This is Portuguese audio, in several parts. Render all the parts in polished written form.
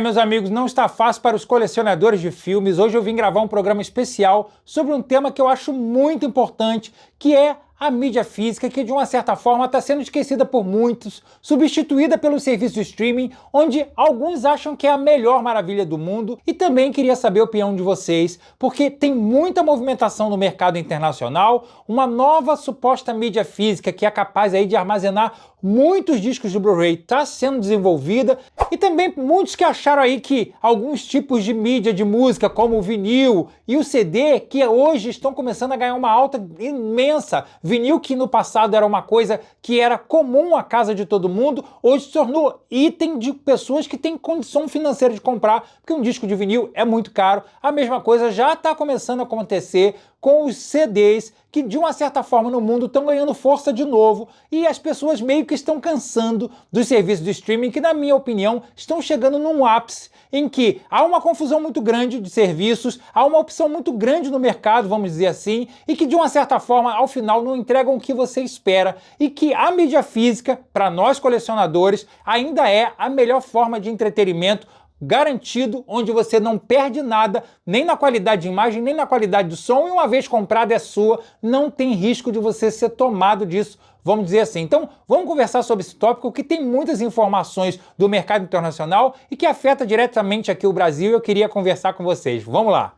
Meus amigos, não está fácil para os colecionadores de filmes. Hoje eu vim gravar um programa especial sobre um tema que eu acho muito importante, que é a mídia física, que de uma certa forma está sendo esquecida por muitos, substituída pelo serviço de streaming, onde alguns acham que é a melhor maravilha do mundo. E também queria saber a opinião de vocês, porque tem muita movimentação no mercado internacional, uma nova suposta mídia física que é capaz aí de armazenar muitos discos de Blu-ray está sendo desenvolvida, e também muitos que acharam aí que alguns tipos de mídia de música, como o vinil e o CD, que hoje estão começando a ganhar uma alta imensa. Vinil, que no passado era uma coisa que era comum à casa de todo mundo, hoje se tornou item de pessoas que têm condição financeira de comprar, porque um disco de vinil é muito caro. A mesma coisa já está começando a acontecer com os CDs, que de uma certa forma no mundo estão ganhando força de novo, e as pessoas meio que estão cansando dos serviços de streaming, que na minha opinião estão chegando num ápice em que há uma confusão muito grande de serviços, há uma opção muito grande no mercado, vamos dizer assim, e que de uma certa forma ao final não entregam o que você espera, e que a mídia física, para nós colecionadores, ainda é a melhor forma de entretenimento garantido, onde você não perde nada, nem na qualidade de imagem, nem na qualidade do som, e uma vez comprada é sua, não tem risco de você ser tomado disso, vamos dizer assim. Então, vamos conversar sobre esse tópico, que tem muitas informações do mercado internacional e que afeta diretamente aqui o Brasil, e eu queria conversar com vocês. Vamos lá!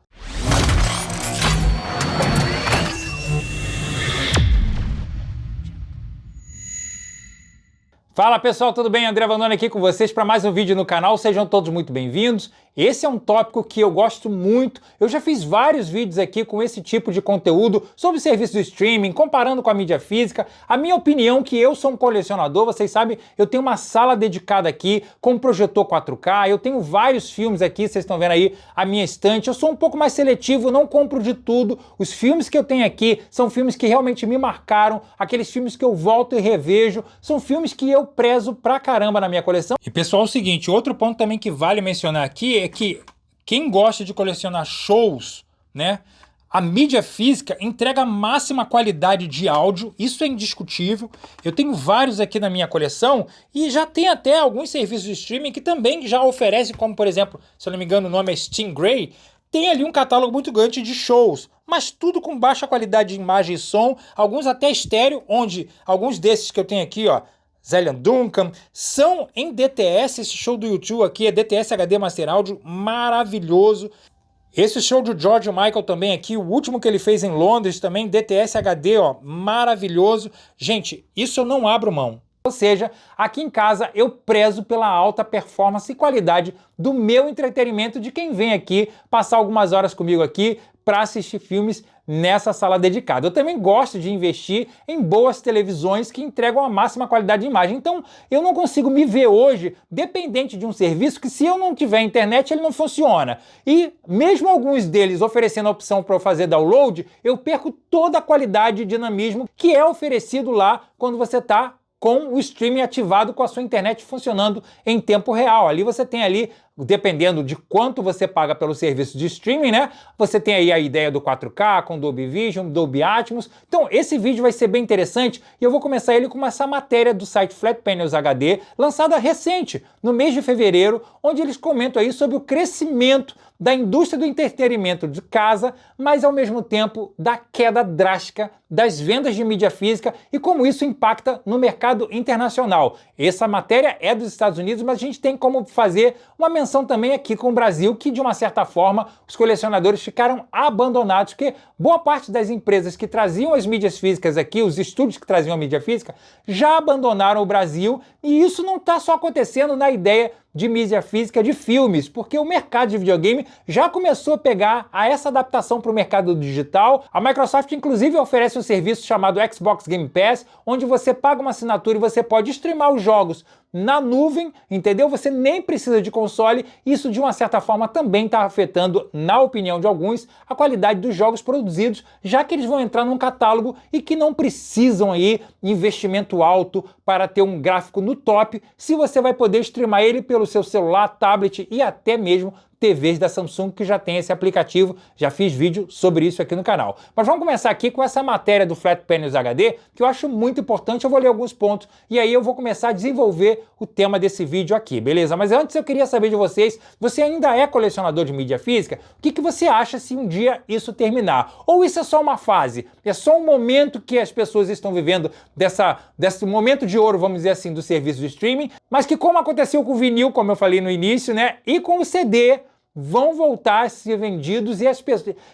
Fala pessoal, tudo bem? André Vanoni aqui com vocês para mais um vídeo no canal, sejam todos muito bem-vindos. Esse é um tópico que eu gosto muito, eu já fiz vários vídeos aqui com esse tipo de conteúdo sobre serviço de streaming, comparando com a mídia física. A minha opinião, que eu sou um colecionador, vocês sabem, eu tenho uma sala dedicada aqui com projetor 4K, eu tenho vários filmes aqui, vocês estão vendo aí a minha estante, eu sou um pouco mais seletivo, não compro de tudo. Os filmes que eu tenho aqui são filmes que realmente me marcaram, aqueles filmes que eu volto e revejo, são filmes que eu prezo pra caramba na minha coleção. E pessoal, é o seguinte, outro ponto também que vale mencionar aqui é que quem gosta de colecionar shows, né, a mídia física entrega a máxima qualidade de áudio, isso é indiscutível. Eu tenho vários aqui na minha coleção e já tem até alguns serviços de streaming que também já oferecem, como por exemplo, se eu não me engano o nome é Stingray, tem ali um catálogo muito grande de shows, mas tudo com baixa qualidade de imagem e som, alguns até estéreo, onde alguns desses que eu tenho aqui, ó, Zélia Duncan, são em DTS. Esse show do YouTube aqui é DTS HD Master Audio, maravilhoso. Esse show do George Michael também aqui, o último que ele fez em Londres também, DTS HD, ó, maravilhoso. Gente, isso eu não abro mão. Ou seja, aqui em casa eu prezo pela alta performance e qualidade do meu entretenimento, de quem vem aqui passar algumas horas comigo aqui para assistir filmes nessa sala dedicada. Eu também gosto de investir em boas televisões que entregam a máxima qualidade de imagem. Então, eu não consigo me ver hoje dependente de um serviço que, se eu não tiver internet, ele não funciona. E mesmo alguns deles oferecendo a opção para eu fazer download, eu perco toda a qualidade e dinamismo que é oferecido lá quando você está com o streaming ativado, com a sua internet funcionando em tempo real. Ali você tem ali, dependendo de quanto você paga pelo serviço de streaming, né? Você tem aí a ideia do 4K, com Dolby Vision, Dolby Atmos. Então esse vídeo vai ser bem interessante e eu vou começar ele com essa matéria do site Flat Panels HD, lançada recente, no mês de fevereiro, onde eles comentam aí sobre o crescimento da indústria do entretenimento de casa, mas ao mesmo tempo da queda drástica das vendas de mídia física e como isso impacta no mercado internacional. Essa matéria é dos Estados Unidos, mas a gente tem como fazer uma menção também aqui com o Brasil, que de uma certa forma os colecionadores ficaram abandonados, porque boa parte das empresas que traziam as mídias físicas aqui, os estúdios que traziam a mídia física, já abandonaram o Brasil, e isso não está só acontecendo na ideia de mídia física de filmes, porque o mercado de videogame já começou a pegar essa adaptação para o mercado digital. A Microsoft inclusive oferece um serviço chamado Xbox Game Pass, onde você paga uma assinatura e você pode streamar os jogos na nuvem, entendeu? Você nem precisa de console. Isso de uma certa forma também está afetando, na opinião de alguns, a qualidade dos jogos produzidos, já que eles vão entrar num catálogo e que não precisam aí investimento alto para ter um gráfico no top, se você vai poder streamar ele pelo seu celular, tablet e até mesmo TVs da Samsung que já tem esse aplicativo, já fiz vídeo sobre isso aqui no canal. Mas vamos começar aqui com essa matéria do Flat Panels HD, que eu acho muito importante, eu vou ler alguns pontos e aí eu vou começar a desenvolver o tema desse vídeo aqui, beleza? Mas antes eu queria saber de vocês, você ainda é colecionador de mídia física? O que você acha se um dia isso terminar? Ou isso é só uma fase? É só um momento que as pessoas estão vivendo desse momento de ouro, vamos dizer assim, do serviço de streaming, mas que como aconteceu com o vinil, como eu falei no início, né, e com o CD, vão voltar a ser vendidos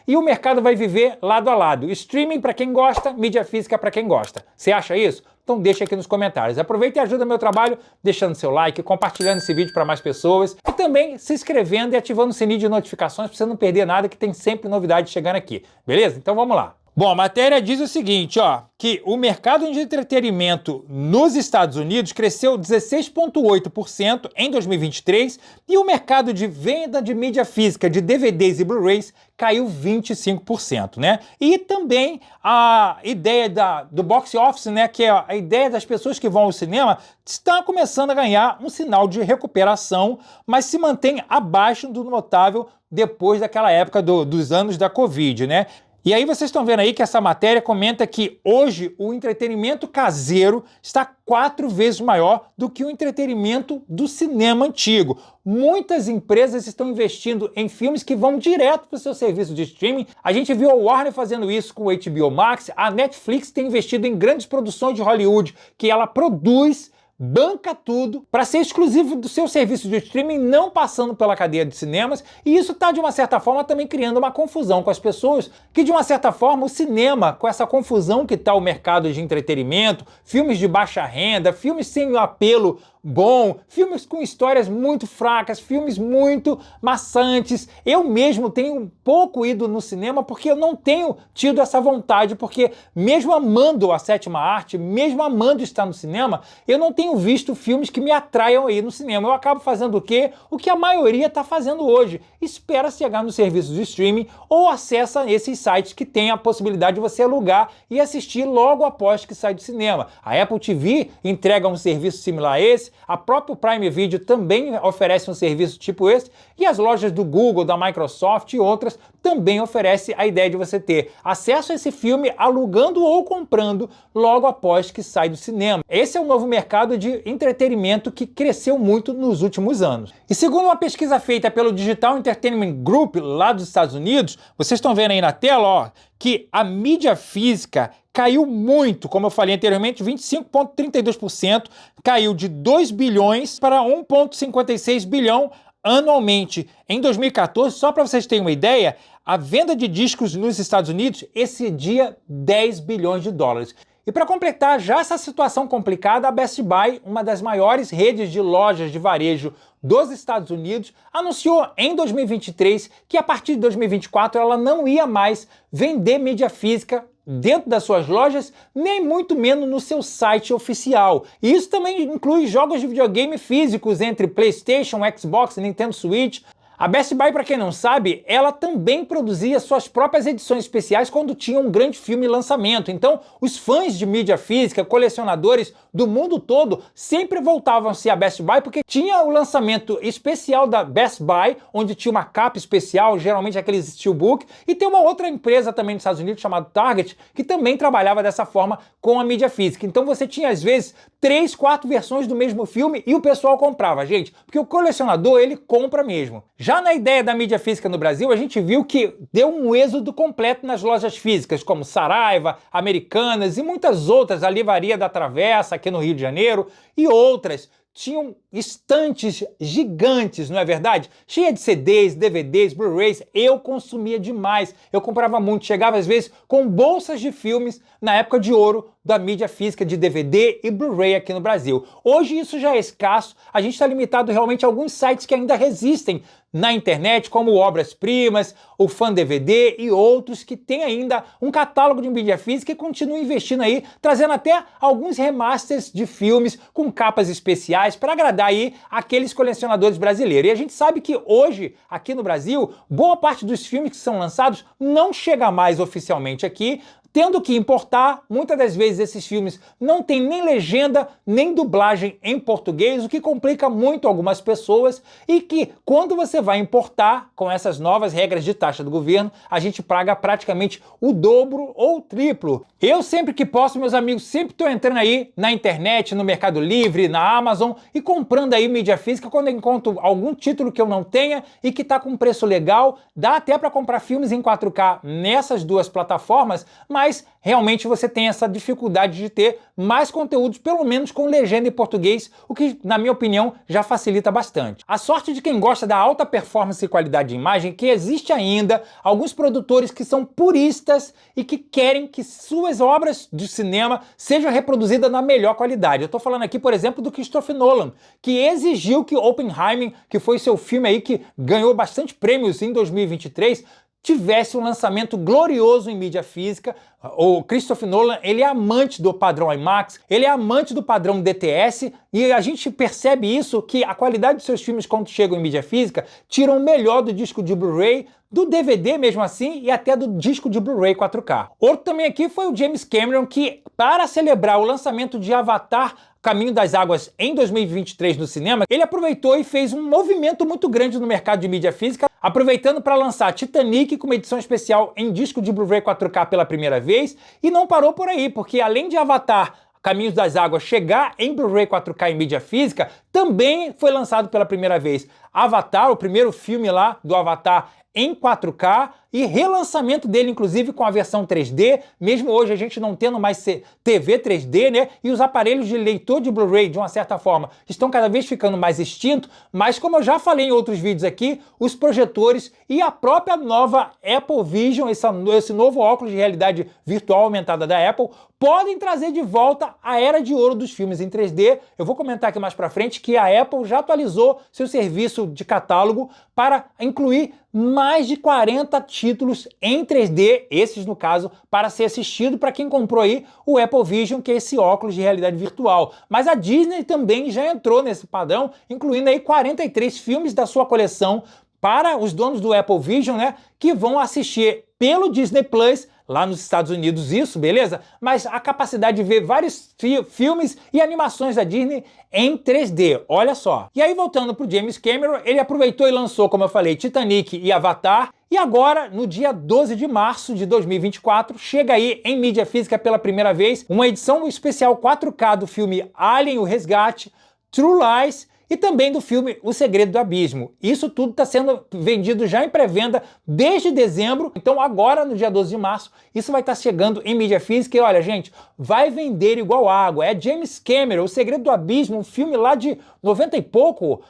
e o mercado vai viver lado a lado. Streaming para quem gosta, mídia física para quem gosta. Você acha isso? Então deixa aqui nos comentários. Aproveita e ajuda meu trabalho deixando seu like, compartilhando esse vídeo para mais pessoas e também se inscrevendo e ativando o sininho de notificações para você não perder nada, que tem sempre novidade chegando aqui. Beleza? Então vamos lá. Bom, a matéria diz o seguinte, ó, que o mercado de entretenimento nos Estados Unidos cresceu 16,8% em 2023 e o mercado de venda de mídia física de DVDs e Blu-rays caiu 25%, né? E também a ideia do box office, né, que é a ideia das pessoas que vão ao cinema, está começando a ganhar um sinal de recuperação, mas se mantém abaixo do notável depois daquela época dos anos da Covid, né? E aí vocês estão vendo aí que essa matéria comenta que hoje o entretenimento caseiro está 4 vezes maior do que o entretenimento do cinema antigo. Muitas empresas estão investindo em filmes que vão direto para o seu serviço de streaming. A gente viu a Warner fazendo isso com o HBO Max, a Netflix tem investido em grandes produções de Hollywood que ela produz, banca tudo para ser exclusivo do seu serviço de streaming, não passando pela cadeia de cinemas, e isso está de uma certa forma também criando uma confusão com as pessoas, que de uma certa forma o cinema, com essa confusão que está o mercado de entretenimento, filmes de baixa renda, filmes sem apelo bom, filmes com histórias muito fracas, filmes muito maçantes. Eu mesmo tenho pouco ido no cinema porque eu não tenho tido essa vontade, porque mesmo amando a sétima arte, mesmo amando estar no cinema, eu não tenho visto filmes que me atraiam aí no cinema. Eu acabo fazendo o quê? O que a maioria está fazendo hoje. Espera chegar no serviço de streaming ou acessa esses sites que tem a possibilidade de você alugar e assistir logo após que sai do cinema. A Apple TV entrega um serviço similar a esse, a própria Prime Video também oferece um serviço tipo esse, e as lojas do Google, da Microsoft e outras também oferecem a ideia de você ter acesso a esse filme alugando ou comprando logo após que sai do cinema. Esse é o novo mercado de entretenimento que cresceu muito nos últimos anos. E segundo uma pesquisa feita pelo Digital Entertainment Group lá dos Estados Unidos, vocês estão vendo aí na tela, ó, que a mídia física caiu muito, como eu falei anteriormente, 25,32%, caiu de 2 bilhões para 1,56 bilhão anualmente. Em 2014, só para vocês terem uma ideia, a venda de discos nos Estados Unidos excedia 10 bilhões de dólares. E para completar já essa situação complicada, a Best Buy, uma das maiores redes de lojas de varejo dos Estados Unidos, anunciou em 2023 que a partir de 2024 ela não ia mais vender mídia física dentro das suas lojas, nem muito menos no seu site oficial. E isso também inclui jogos de videogame físicos entre PlayStation, Xbox, Nintendo Switch. A Best Buy, para quem não sabe, ela também produzia suas próprias edições especiais quando tinha um grande filme lançamento. Então, os fãs de mídia física, colecionadores do mundo todo, sempre voltavam-se à Best Buy porque tinha o lançamento especial da Best Buy, onde tinha uma capa especial, geralmente aqueles steelbook, e tem uma outra empresa também nos Estados Unidos chamada Target, que também trabalhava dessa forma com a mídia física. Então você tinha, às vezes, 3, 4 versões do mesmo filme e o pessoal comprava, gente, porque o colecionador, ele compra mesmo. Já na ideia da mídia física no Brasil, a gente viu que deu um êxodo completo nas lojas físicas, como Saraiva, Americanas e muitas outras, a Livraria da Travessa, aqui no Rio de Janeiro, e outras. Tinham estantes gigantes, não é verdade? Cheia de CDs, DVDs, Blu-rays. Eu consumia demais. Eu comprava muito. Chegava às vezes com bolsas de filmes na época de ouro da mídia física de DVD e Blu-ray aqui no Brasil. Hoje isso já é escasso. A gente está limitado realmente a alguns sites que ainda resistem na internet, como Obras Primas, o Fan DVD e outros que têm ainda um catálogo de mídia física e continuam investindo aí, trazendo até alguns remasters de filmes com capas especiais para agradar aí aqueles colecionadores brasileiros. E a gente sabe que hoje, aqui no Brasil, boa parte dos filmes que são lançados não chega mais oficialmente aqui, tendo que importar. Muitas das vezes esses filmes não tem nem legenda, nem dublagem em português, o que complica muito algumas pessoas, e que quando você vai importar, com essas novas regras de taxa do governo, a gente paga praticamente o dobro ou o triplo. Eu sempre que posso, meus amigos, sempre estou entrando aí na internet, no Mercado Livre, na Amazon, e comprando aí mídia física quando eu encontro algum título que eu não tenha e que está com preço legal. Dá até para comprar filmes em 4K nessas duas plataformas, mas realmente você tem essa dificuldade de ter mais conteúdos, pelo menos com legenda em português, o que, na minha opinião, já facilita bastante. A sorte de quem gosta da alta performance e qualidade de imagem é que existe ainda alguns produtores que são puristas e que querem que suas obras de cinema sejam reproduzidas na melhor qualidade. Eu estou falando aqui, por exemplo, do Christopher Nolan, que exigiu que Oppenheimer, que foi seu filme aí que ganhou bastante prêmios em 2023, tivesse um lançamento glorioso em mídia física. O Christopher Nolan, ele é amante do padrão IMAX, ele é amante do padrão DTS, e a gente percebe isso, que a qualidade dos seus filmes quando chegam em mídia física tiram o melhor do disco de Blu-ray, do DVD mesmo assim, e até do disco de Blu-ray 4K. Outro também aqui foi o James Cameron, que para celebrar o lançamento de Avatar Caminho das Águas em 2023 no cinema, ele aproveitou e fez um movimento muito grande no mercado de mídia física, aproveitando para lançar Titanic com uma edição especial em disco de Blu-ray 4K pela primeira vez, e não parou por aí, porque além de Avatar Caminhos das Águas chegar em Blu-ray 4K em mídia física, também foi lançado pela primeira vez Avatar, o primeiro filme lá do Avatar em 4K, e relançamento dele, inclusive, com a versão 3D, mesmo hoje a gente não tendo mais TV 3D, né? E os aparelhos de leitor de Blu-ray, de uma certa forma, estão cada vez ficando mais extintos, mas como eu já falei em outros vídeos aqui, os projetores e a própria nova Apple Vision, esse novo óculos de realidade virtual aumentada da Apple, podem trazer de volta a era de ouro dos filmes em 3D. Eu vou comentar aqui mais pra frente que a Apple já atualizou seu serviço de catálogo para incluir mais de 40 títulos em 3D, esses no caso, para ser assistido para quem comprou aí o Apple Vision, que é esse óculos de realidade virtual. Mas a Disney também já entrou nesse padrão, incluindo aí 43 filmes da sua coleção para os donos do Apple Vision, né, que vão assistir pelo Disney Plus, lá nos Estados Unidos, isso, beleza? Mas a capacidade de ver vários filmes e animações da Disney em 3D, olha só. E aí, voltando pro James Cameron, ele aproveitou e lançou, como eu falei, Titanic e Avatar, e agora, no dia 12 de março de 2024, chega aí em mídia física pela primeira vez uma edição especial 4K do filme Alien, o Resgate, True Lies, e também do filme O Segredo do Abismo. Isso tudo está sendo vendido já em pré-venda desde dezembro, então agora, no dia 12 de março, isso vai estar chegando em mídia física e olha, gente, vai vender igual água. É James Cameron, O Segredo do Abismo, um filme lá de 90 e pouco,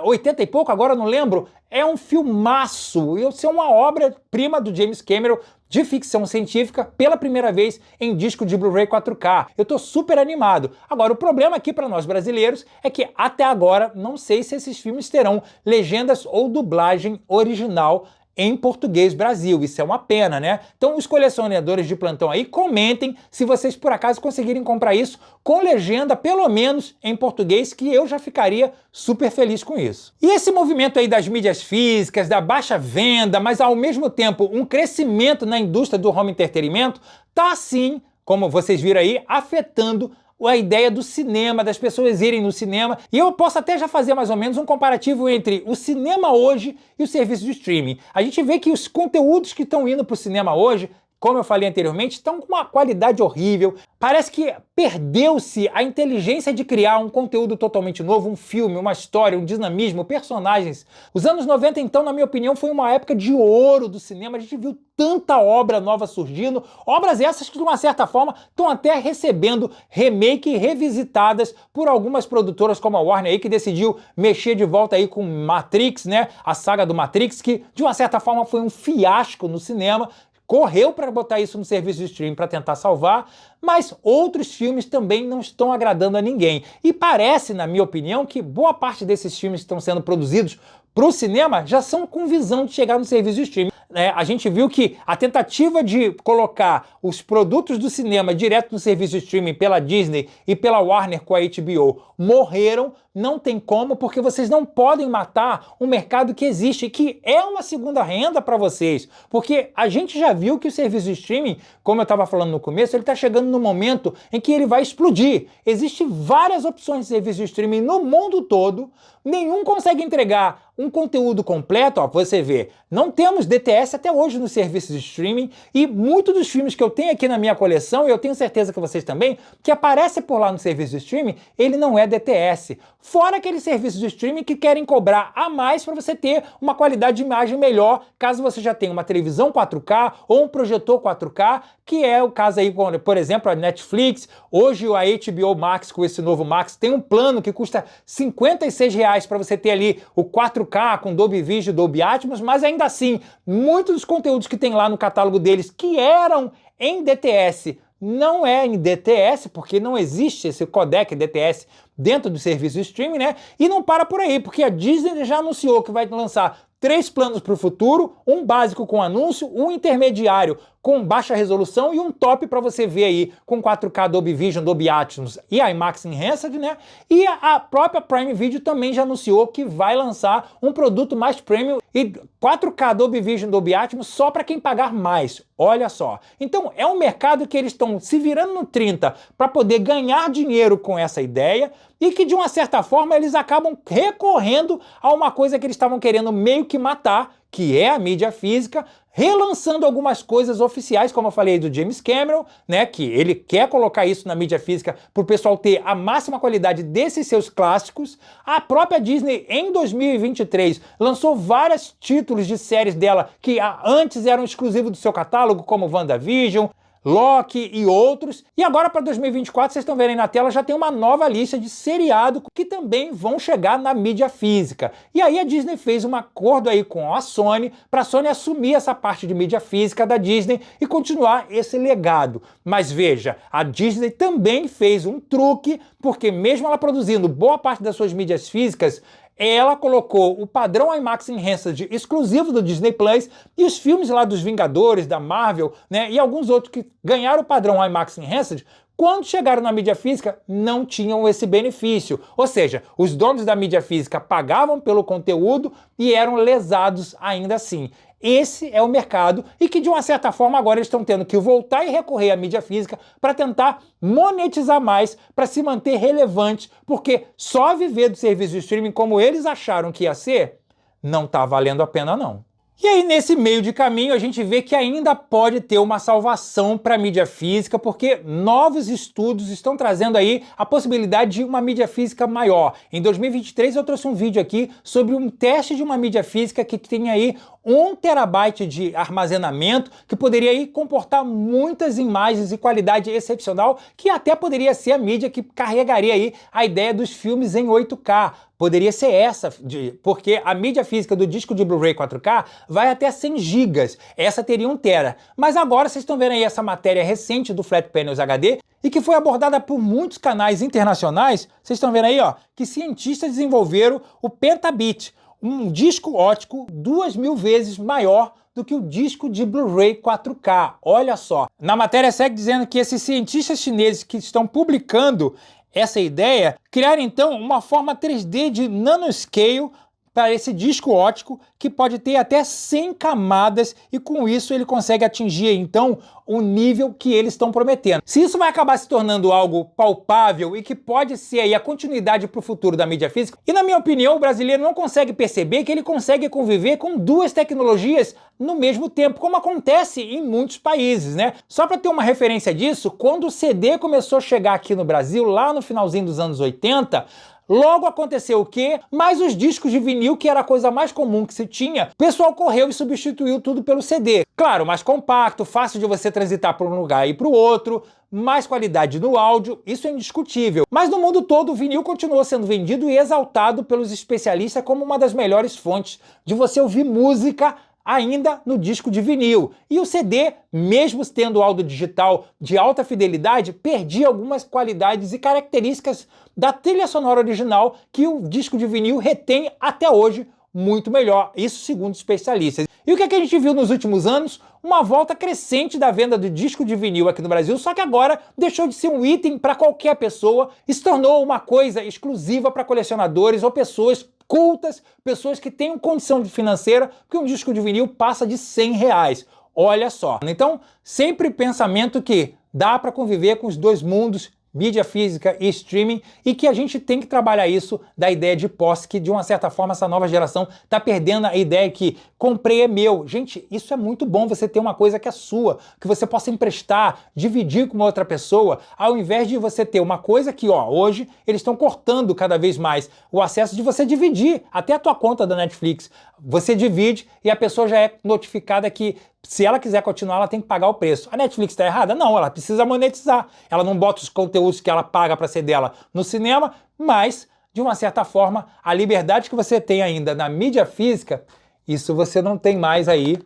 80 e pouco, agora não lembro, é um filmaço. Isso é uma obra-prima do James Cameron de ficção científica pela primeira vez em disco de Blu-ray 4K. Eu tô super animado. Agora, o problema aqui para nós brasileiros é que até agora não sei se esses filmes terão legendas ou dublagem original em português Brasil. Isso é uma pena, né? Então os colecionadores de plantão aí, comentem se vocês por acaso conseguirem comprar isso com legenda, pelo menos em português, que eu já ficaria super feliz com isso. E esse movimento aí das mídias físicas, da baixa venda, mas ao mesmo tempo um crescimento na indústria do home entretenimento, tá sim, como vocês viram aí, afetando a ideia do cinema, das pessoas irem no cinema. E eu posso até já fazer mais ou menos um comparativo entre o cinema hoje e o serviço de streaming. A gente vê que os conteúdos que estão indo para o cinema hoje, como eu falei anteriormente, estão com uma qualidade horrível. Parece que perdeu-se a inteligência de criar um conteúdo totalmente novo, um filme, uma história, um dinamismo, personagens. Os anos 90, então, na minha opinião, foi uma época de ouro do cinema. A gente viu tanta obra nova surgindo, obras essas que, de uma certa forma, estão até recebendo remake revisitadas por algumas produtoras como a Warner aí, que decidiu mexer de volta aí com Matrix, né? A saga do Matrix, que, de uma certa forma, foi um fiasco no cinema. Correu para botar isso no serviço de streaming para tentar salvar, mas outros filmes também não estão agradando a ninguém. E parece, na minha opinião, que boa parte desses filmes que estão sendo produzidos para o cinema já são com visão de chegar no serviço de streaming. né, a gente viu que a tentativa de colocar os produtos do cinema direto no serviço de streaming pela Disney e pela Warner com a HBO morreram. Não tem como, porque vocês não podem matar um mercado que existe, que é uma segunda renda para vocês. Porque a gente já viu que o serviço de streaming, como eu estava falando no começo, ele está chegando no momento em que ele vai explodir. Existem várias opções de serviço de streaming no mundo todo, nenhum consegue entregar um conteúdo completo. Ó, você vê, não temos DTS até hoje no serviço de streaming, e muitos dos filmes que eu tenho aqui na minha coleção, e eu tenho certeza que vocês também, que aparece por lá no serviço de streaming, ele não é DTS. Fora aqueles serviços de streaming que querem cobrar a mais para você ter uma qualidade de imagem melhor, caso você já tenha uma televisão 4K ou um projetor 4K, que é o caso aí, por exemplo, a Netflix. Hoje a HBO Max, com esse novo Max, tem um plano que custa R$56 para você ter ali o 4K com Dolby Vision, Dolby Atmos, mas ainda assim, muitos dos conteúdos que tem lá no catálogo deles, que eram em DTS, não é em DTS, porque não existe esse codec DTS dentro do serviço de streaming, né? E não para por aí, porque a Disney já anunciou que vai lançar 3 planos para o futuro, um básico com anúncio, um intermediário com baixa resolução e um top para você ver aí com 4K Dolby Vision, Dolby Atmos e IMAX Enhanced, né? E a própria Prime Video também já anunciou que vai lançar um produto mais premium e 4K Dolby Vision, Dolby Atmos só para quem pagar mais. Olha só. Então é um mercado que eles estão se virando no 30 para poder ganhar dinheiro com essa ideia, e que de uma certa forma eles acabam recorrendo a uma coisa que eles estavam querendo meio que matar, que é a mídia física, relançando algumas coisas oficiais, como eu falei do James Cameron, né, que ele quer colocar isso na mídia física para o pessoal ter a máxima qualidade desses seus clássicos. A própria Disney, em 2023, lançou vários títulos de séries dela que antes eram exclusivos do seu catálogo, como WandaVision, Loki e outros. E agora para 2024, vocês estão vendo aí na tela, já tem uma nova lista de seriado que também vão chegar na mídia física. E aí a Disney fez um acordo aí com a Sony, para a Sony assumir essa parte de mídia física da Disney e continuar esse legado. Mas veja, a Disney também fez um truque, porque mesmo ela produzindo boa parte das suas mídias físicas, ela colocou o padrão IMAX Enhanced exclusivo do Disney Plus, e os filmes lá dos Vingadores, da Marvel, né, e alguns outros que ganharam o padrão IMAX Enhanced, quando chegaram na mídia física, não tinham esse benefício. Ou seja, os donos da mídia física pagavam pelo conteúdo e eram lesados ainda assim. Esse é o mercado, e que de uma certa forma agora eles estão tendo que voltar e recorrer à mídia física para tentar monetizar mais, para se manter relevante, porque só viver do serviço de streaming como eles acharam que ia ser, não está valendo a pena não. E aí, nesse meio de caminho, a gente vê que ainda pode ter uma salvação para a mídia física, porque novos estudos estão trazendo aí a possibilidade de uma mídia física maior. Em 2023, eu trouxe um vídeo aqui sobre um teste de uma mídia física que tem aí 1 terabyte de armazenamento, que poderia aí comportar muitas imagens e qualidade excepcional, que até poderia ser a mídia que carregaria aí a ideia dos filmes em 8K. Poderia ser essa, porque a mídia física do disco de Blu-ray 4K vai até 100 GB, essa teria 1 tera. Mas agora vocês estão vendo aí essa matéria recente do Flat Panels HD, e que foi abordada por muitos canais internacionais. Vocês estão vendo aí, ó, que cientistas desenvolveram o Pentabit, um disco óptico 2000 vezes maior do que o disco de Blu-ray 4K. Olha só. Na matéria segue dizendo que esses cientistas chineses que estão publicando essa ideia criaram então uma forma 3D de nanoscale para esse disco óptico, que pode ter até 100 camadas, e com isso ele consegue atingir então o nível que eles estão prometendo. Se isso vai acabar se tornando algo palpável e que pode ser aí a continuidade para o futuro da mídia física, e na minha opinião o brasileiro não consegue perceber que ele consegue conviver com 2 tecnologias no mesmo tempo, como acontece em muitos países, né? Só para ter uma referência disso, quando o CD começou a chegar aqui no Brasil, lá no finalzinho dos anos 80, logo aconteceu o quê? Mas os discos de vinil, que era a coisa mais comum que se tinha, o pessoal correu e substituiu tudo pelo CD. Claro, mais compacto, fácil de você transitar para um lugar e para o outro, mais qualidade no áudio, isso é indiscutível. Mas no mundo todo o vinil continuou sendo vendido e exaltado pelos especialistas como uma das melhores fontes de você ouvir música ainda no disco de vinil. E o CD, mesmo tendo áudio digital de alta fidelidade, perdia algumas qualidades e características da trilha sonora original que o disco de vinil retém até hoje muito melhor, isso segundo especialistas. E o que é que a gente viu nos últimos anos? Uma volta crescente da venda do disco de vinil aqui no Brasil, só que agora deixou de ser um item para qualquer pessoa e se tornou uma coisa exclusiva para colecionadores ou pessoas cultas, pessoas que têm condição financeira, porque um disco de vinil passa de R$100. Olha só. Então, sempre pensamento que dá para conviver com os dois mundos, mídia física e streaming, e que a gente tem que trabalhar isso da ideia de posse, que de uma certa forma essa nova geração tá perdendo a ideia que comprei é meu. Gente, isso é muito bom, você ter uma coisa que é sua, que você possa emprestar, dividir com uma outra pessoa, ao invés de você ter uma coisa que, ó, hoje eles estão cortando cada vez mais o acesso de você dividir, até a tua conta da Netflix. Você divide e a pessoa já é notificada que se ela quiser continuar, ela tem que pagar o preço. A Netflix está errada? Não, ela precisa monetizar. Ela não bota os conteúdos que ela paga para ser dela no cinema, mas, de uma certa forma, a liberdade que você tem ainda na mídia física, isso você não tem mais aí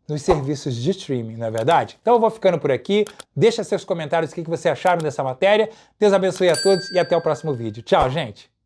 nos serviços de streaming, não é verdade? Então eu vou ficando por aqui. Deixa seus comentários o que você acharam dessa matéria. Deus abençoe a todos e até o próximo vídeo. Tchau, gente!